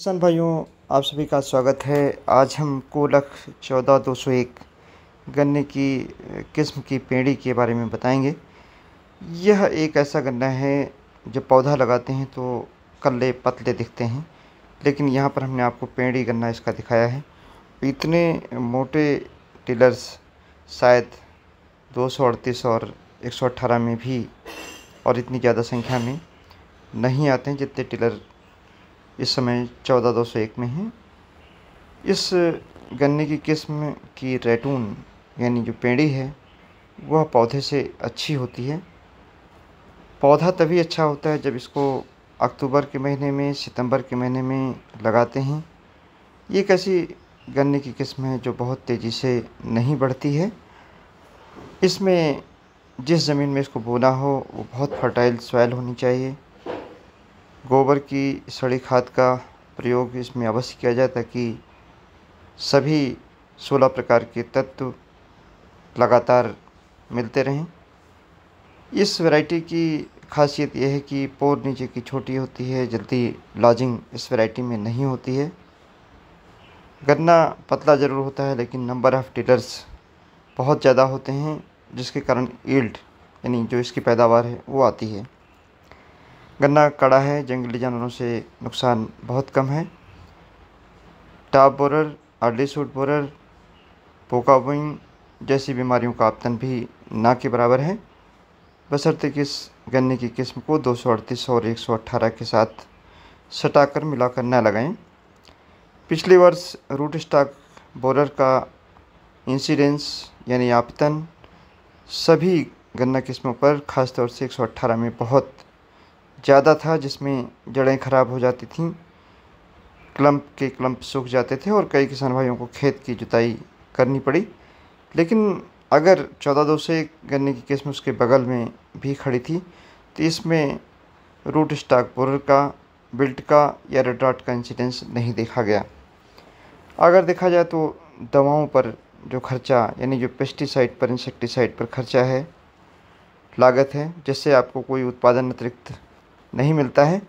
किसान भाइयों, आप सभी का स्वागत है। आज हम कोलख 14201 गन्ने की किस्म की पेड़ी के बारे में बताएंगे। यह एक ऐसा गन्ना है जब पौधा लगाते हैं तो कल्ले पतले दिखते हैं, लेकिन यहाँ पर हमने आपको पेड़ी गन्ना इसका दिखाया है। इतने मोटे टिलर्स शायद 238 और 118 में भी और इतनी ज़्यादा संख्या में नहीं आते हैं जितने टिलर इस समय 14201 में हैं। इस गन्ने की किस्म की रैटून यानी जो पेड़ी है वह पौधे से अच्छी होती है। पौधा तभी अच्छा होता है जब इसको अक्टूबर के महीने में, सितंबर के महीने में लगाते हैं। ये एक ऐसी गन्ने की किस्म है जो बहुत तेज़ी से नहीं बढ़ती है। इसमें जिस ज़मीन में इसको बोना हो वो बहुत फर्टाइल सॉइल होनी चाहिए। गोबर की सड़ी खाद का प्रयोग इसमें अवश्य किया जाए ताकि सभी 16 प्रकार के तत्व लगातार मिलते रहें। इस वैरायटी की खासियत यह है कि पोर नीचे की छोटी होती है, जल्दी लॉजिंग इस वैरायटी में नहीं होती है। गन्ना पतला ज़रूर होता है लेकिन नंबर ऑफ़ टिलर्स बहुत ज़्यादा होते हैं, जिसके कारण यील्ड यानी जो इसकी पैदावार है वो आती है। गन्ना कड़ा है, जंगली जानवरों से नुकसान बहुत कम है। Top borer, early shoot borer, पोका विंग जैसी बीमारियों का आपतन भी ना के बराबर है, बशर्ते कि इस गन्ने की किस्म को 238 और 118 के साथ सटाकर मिलाकर न लगाएं। पिछले वर्ष रूट स्टॉक बोरर का इंसिडेंस यानी आपतन सभी गन्ना किस्मों पर ख़ासतौर से 118 में बहुत ज़्यादा था, जिसमें जड़ें ख़राब हो जाती थीं, क्लम्प सूख जाते थे और कई किसान भाइयों को खेत की जुताई करनी पड़ी। लेकिन अगर 140201 गन्ने की किस्म उसके बगल में भी खड़ी थी तो इसमें रूट स्टॉक बोरर का, बिल्ट का या रेड रॉट का इंसिडेंस नहीं देखा गया। अगर देखा जाए तो दवाओं पर जो खर्चा यानी जो पेस्टिसाइड पर, इंसेक्टिसाइड पर खर्चा है, लागत है, जिससे आपको कोई उत्पादन अतिरिक्त नहीं मिलता है,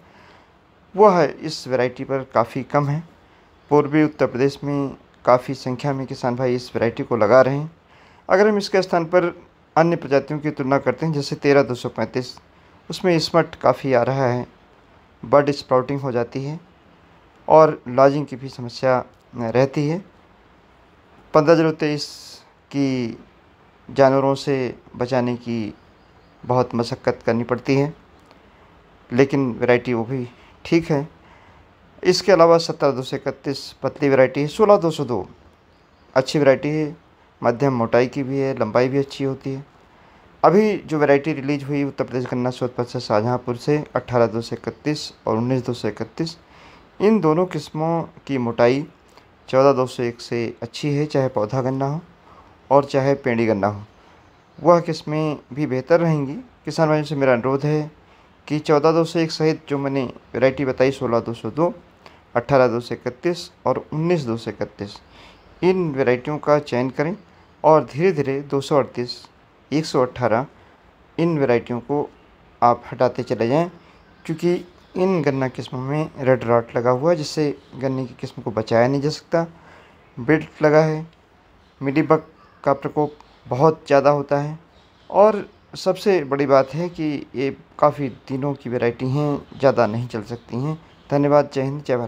वह इस वैरायटी पर काफ़ी कम है। पूर्वी उत्तर प्रदेश में काफ़ी संख्या में किसान भाई इस वैरायटी को लगा रहे हैं। अगर हम इसके स्थान पर अन्य प्रजातियों की तुलना करते हैं जैसे 13235, उसमें स्मट काफ़ी आ रहा है, बड स्प्राउटिंग हो जाती है और लॉजिंग की भी समस्या रहती है। 1503 की जानवरों से बचाने की बहुत मशक्क़त करनी पड़ती है, लेकिन वैरायटी वो भी ठीक है। इसके अलावा 17231 पतली वैरायटी है। 16202 अच्छी वैरायटी है, मध्यम मोटाई की भी है, लंबाई भी अच्छी होती है। अभी जो वैरायटी रिलीज हुई उत्तर प्रदेश गन्ना शोध परिषद शाहजहाँपुर से 18231 और 19231, इन दोनों किस्मों की मोटाई 14201 से अच्छी है, चाहे पौधा गन्ना हो और चाहे पेड़ी गन्ना हो। वह किस्में भी बेहतर रहेंगी। किसान भाइयों से मेरा अनुरोध है कि 14201 सहित जो मैंने वैरायटी बताई 16202, 18231 और 19231, इन वैरायटियों का चयन करें और धीरे धीरे 238, 118 इन वैरायटियों को आप हटाते चले जाएं, क्योंकि इन गन्ना किस्मों में रेड रॉट लगा हुआ है, जिससे गन्ने की किस्म को बचाया नहीं जा सकता। बिल्ट लगा है, मिलीबग का प्रकोप बहुत ज़्यादा होता है और सबसे बड़ी बात है कि ये काफ़ी दिनों की वैरायटी हैं, ज़्यादा नहीं चल सकती हैं। धन्यवाद। जय हिंद, जय भारत।